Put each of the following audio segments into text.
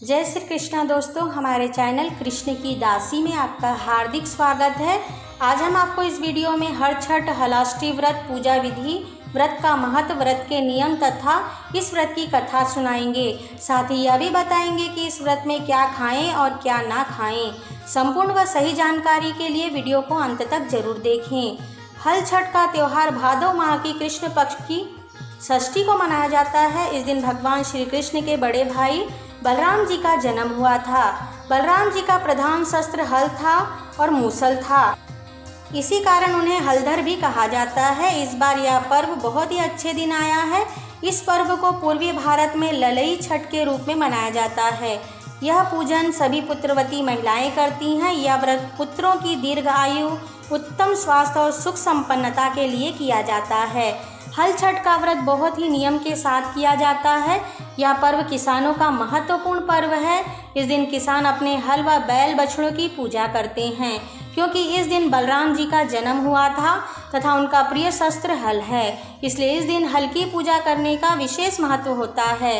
जय श्री कृष्णा दोस्तों, हमारे चैनल कृष्ण की दासी में आपका हार्दिक स्वागत है। आज हम आपको इस वीडियो में हर छठ, हलाष्टी व्रत, पूजा विधि, व्रत का महत्व, व्रत के नियम तथा इस व्रत की कथा सुनाएंगे। साथ ही यह भी बताएंगे कि इस व्रत में क्या खाएं और क्या ना खाएं। संपूर्ण व सही जानकारी के लिए वीडियो को अंत तक जरूर देखें। हल छठ का त्यौहार भादव माह की कृष्ण पक्ष की षष्ठी को मनाया जाता है। इस दिन भगवान श्री कृष्ण के बड़े भाई बलराम जी का जन्म हुआ था। बलराम जी का प्रधान शस्त्र हल था और मूसल था, इसी कारण उन्हें हलधर भी कहा जाता है। इस बार यह पर्व बहुत ही अच्छे दिन आया है। इस पर्व को पूर्वी भारत में ललई छठ के रूप में मनाया जाता है। यह पूजन सभी पुत्रवती महिलाएं करती हैं। यह व्रत पुत्रों की दीर्घ आयु, उत्तम स्वास्थ्य और सुख संपन्नता के लिए किया जाता है। हल छठ का व्रत बहुत ही नियम के साथ किया जाता है। यह पर्व किसानों का महत्वपूर्ण पर्व है। इस दिन किसान अपने हल व बैल बछड़ों की पूजा करते हैं, क्योंकि इस दिन बलराम जी का जन्म हुआ था तथा उनका प्रिय शस्त्र हल है। इसलिए इस दिन हल की पूजा करने का विशेष महत्व होता है।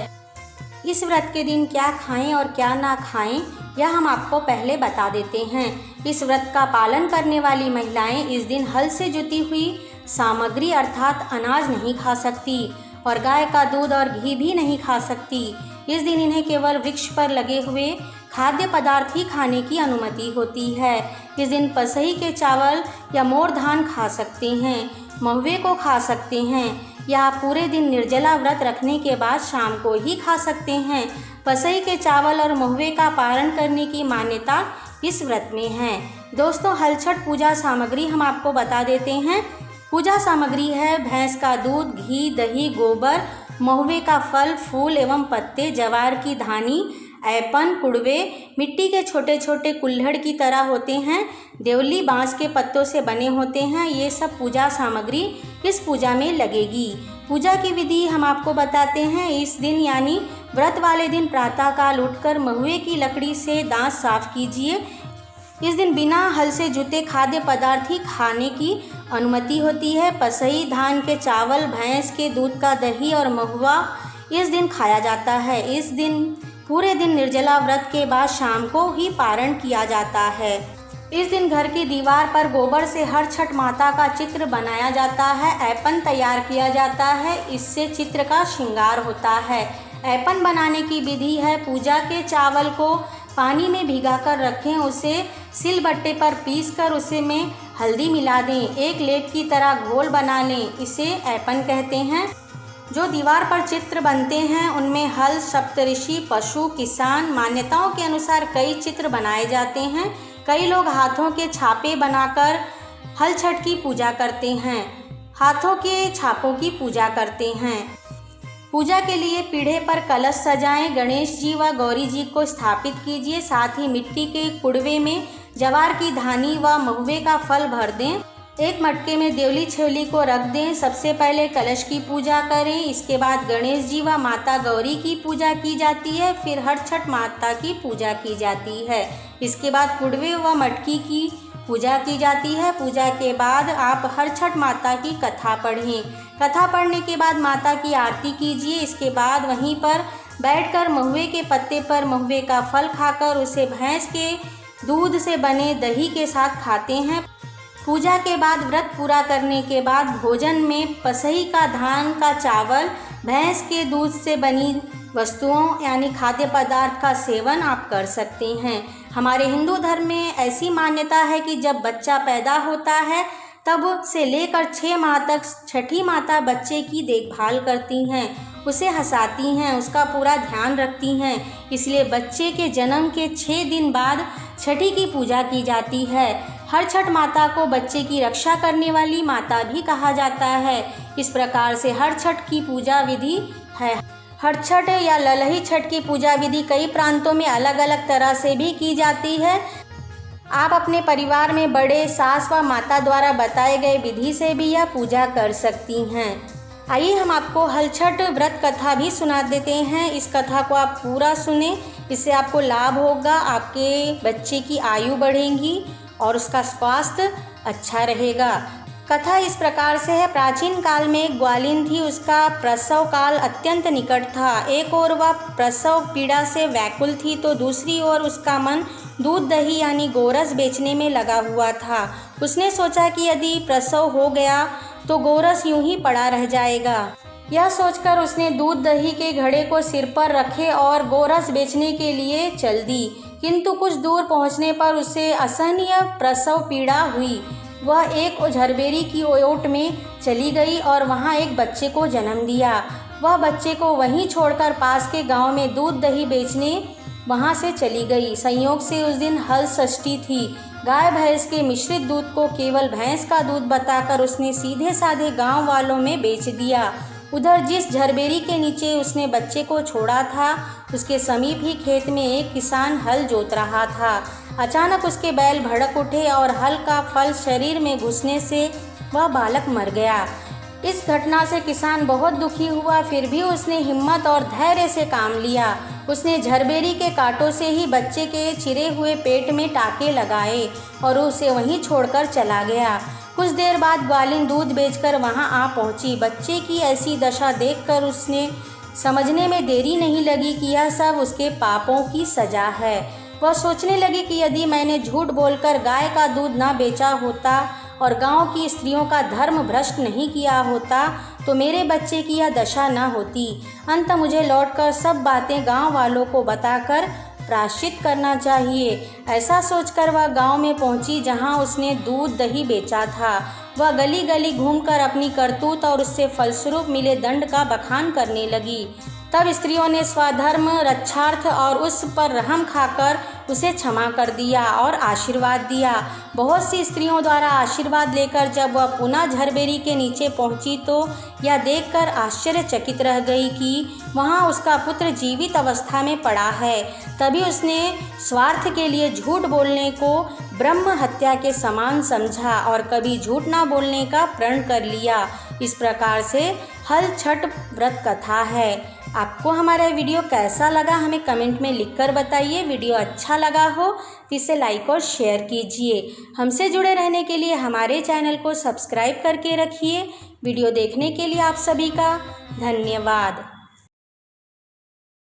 इस व्रत के दिन क्या खाएं और क्या ना खाएं, यह हम आपको पहले बता देते हैं। इस व्रत का पालन करने वाली महिलाएं इस दिन हल से जुती हुई सामग्री अर्थात अनाज नहीं खा सकती और गाय का दूध और घी भी नहीं खा सकती। इस दिन इन्हें केवल वृक्ष पर लगे हुए खाद्य पदार्थ ही खाने की अनुमति होती है। इस दिन पसही के चावल या मोर धान खा सकते हैं, महुए को खा सकते हैं या पूरे दिन निर्जला व्रत रखने के बाद शाम को ही खा सकते हैं। पसही के चावल और महुए का पारण करने की मान्यता इस व्रत में है। दोस्तों, हल छठ पूजा सामग्री हम आपको बता देते हैं। पूजा सामग्री है भैंस का दूध, घी, दही, गोबर, महुए का फल, फूल एवं पत्ते, जवार की धानी, ऐपन, कुड़वे मिट्टी के छोटे छोटे कुल्हड़ की तरह होते हैं, देवली बांस के पत्तों से बने होते हैं। ये सब पूजा सामग्री इस पूजा में लगेगी। पूजा की विधि हम आपको बताते हैं। इस दिन यानी व्रत वाले दिन प्रातःकाल उठकर महुए की लकड़ी से दांत साफ कीजिए। इस दिन बिना हल से जुते खाद्य पदार्थ ही खाने की अनुमति होती है। पसही धान के चावल, भैंस के दूध का दही और महुआ इस दिन खाया जाता है। इस दिन पूरे दिन निर्जला व्रत के बाद शाम को ही पारण किया जाता है। इस दिन घर की दीवार पर गोबर से हर छठ माता का चित्र बनाया जाता है। ऐपन तैयार किया जाता है, इससे चित्र का श्रृंगार होता है। ऐपन बनाने की विधि है पूजा के चावल को पानी में भिगाकर रखें, उसे सिलबट्टे पर पीसकर उसे में हल्दी मिला दें, एक लेप की तरह घोल बना लें, इसे ऐपन कहते हैं। जो दीवार पर चित्र बनते हैं उनमें हल, सप्तऋषि, पशु, किसान मान्यताओं के अनुसार कई चित्र बनाए जाते हैं। कई लोग हाथों के छापे बनाकर हल छठ की पूजा करते हैं, हाथों के छापों की पूजा करते हैं। पूजा के लिए पीढ़े पर कलश सजाएं, गणेश जी व गौरी जी को स्थापित कीजिए। साथ ही मिट्टी के कुड़वे में जवार की धानी व महुए का फल भर दें। एक मटके में देवली छेवली को रख दें। सबसे पहले कलश की पूजा करें, इसके बाद गणेश जी व माता गौरी की पूजा की जाती है, फिर हर छठ माता की पूजा की जाती है। इसके बाद कुड़वे व मटकी की पूजा की जाती है। पूजा के बाद आप हर छठ माता की कथा पढ़ें। कथा पढ़ने के बाद माता की आरती कीजिए। इसके बाद वहीं पर बैठकर महुए के पत्ते पर महुए का फल खाकर उसे भैंस के दूध से बने दही के साथ खाते हैं। पूजा के बाद व्रत पूरा करने के बाद भोजन में पसही का धान का चावल, भैंस के दूध से बनी वस्तुओं यानी खाद्य पदार्थ का सेवन आप कर सकते हैं। हमारे हिंदू धर्म में ऐसी मान्यता है कि जब बच्चा पैदा होता है तब से लेकर 6 माह तक छठी माता बच्चे की देखभाल करती हैं, उसे हंसाती हैं, उसका पूरा ध्यान रखती हैं। इसलिए बच्चे के जन्म के 6 दिन बाद छठी की पूजा की जाती है। हर छठ माता को बच्चे की रक्षा करने वाली माता भी कहा जाता है। इस प्रकार से हर छठ की पूजा विधि है। हर छठ या ललही छठ की पूजा विधि कई प्रांतों में अलग अलग तरह से भी की जाती है। आप अपने परिवार में बड़े, सास व माता द्वारा बताए गए विधि से भी यह पूजा कर सकती हैं। आइए हम आपको हल छठ व्रत कथा भी सुना देते हैं। इस कथा को आप पूरा सुने, इससे आपको लाभ होगा, आपके बच्चे की आयु बढ़ेगी और उसका स्वास्थ्य अच्छा रहेगा। कथा इस प्रकार से है। प्राचीन काल में एक ग्वालिन थी, उसका प्रसव काल अत्यंत निकट था। एक ओर वह प्रसव पीड़ा से व्याकुल थी तो दूसरी ओर उसका मन दूध दही यानी गोरस बेचने में लगा हुआ था। उसने सोचा कि यदि प्रसव हो गया तो गोरस यूं ही पड़ा रह जाएगा। यह सोचकर उसने दूध दही के घड़े को सिर पर रखे और गोरस बेचने के लिए चल दी। किंतु कुछ दूर पहुंचने पर उसे असहनीय प्रसव पीड़ा हुई। वह एक झरबेरी की ओट में चली गई और वहां एक बच्चे को जन्म दिया। वह बच्चे को वहीं छोड़कर पास के गांव में दूध दही बेचने वहां से चली गई। संयोग से उस दिन हल षष्ठी थी। गाय भैंस के मिश्रित दूध को केवल भैंस का दूध बताकर उसने सीधे साधे गांव वालों में बेच दिया। उधर जिस झरबेरी के नीचे उसने बच्चे को छोड़ा था उसके समीप ही खेत में एक किसान हल जोत रहा था। अचानक उसके बैल भड़क उठे और हल का फल शरीर में घुसने से वह बालक मर गया। इस घटना से किसान बहुत दुखी हुआ, फिर भी उसने हिम्मत और धैर्य से काम लिया। उसने झरबेरी के कांटों से ही बच्चे के चिरे हुए पेट में टाके लगाए और उसे वहीं छोड़कर चला गया। कुछ देर बाद ग्वालिन दूध बेचकर वहां आ पहुंची। बच्चे की ऐसी दशा देखकर उसने समझने में देरी नहीं लगी कि यह सब उसके पापों की सजा है। वह सोचने लगी कि यदि मैंने झूठ बोलकर गाय का दूध न बेचा होता और गांव की स्त्रियों का धर्म भ्रष्ट नहीं किया होता तो मेरे बच्चे की यह दशा न होती। अंत मुझे लौटकर सब बातें गांव वालों को बताकर प्रायश्चित करना चाहिए। ऐसा सोचकर वह गांव में पहुंची जहां उसने दूध दही बेचा था। वह गली गली घूमकर अपनी करतूत और उससे फलस्वरूप मिले दंड का बखान करने लगी। तब स्त्रियों ने स्वधर्म रक्षार्थ और उस पर रहम खाकर उसे क्षमा कर दिया और आशीर्वाद दिया। बहुत सी स्त्रियों द्वारा आशीर्वाद लेकर जब वह पुनः झरबेरी के नीचे पहुंची तो यह देखकर आश्चर्यचकित रह गई कि वहां उसका पुत्र जीवित अवस्था में पड़ा है। तभी उसने स्वार्थ के लिए झूठ बोलने को ब्रह्म हत्या के समान समझा और कभी झूठ ना बोलने का प्रण कर लिया। इस प्रकार से हल छठ व्रत कथा है। आपको हमारा वीडियो कैसा लगा हमें कमेंट में लिखकर बताइए। वीडियो अच्छा लगा हो तो इसे लाइक और शेयर कीजिए। हमसे जुड़े रहने के लिए हमारे चैनल को सब्सक्राइब करके रखिए। वीडियो देखने के लिए आप सभी का धन्यवाद।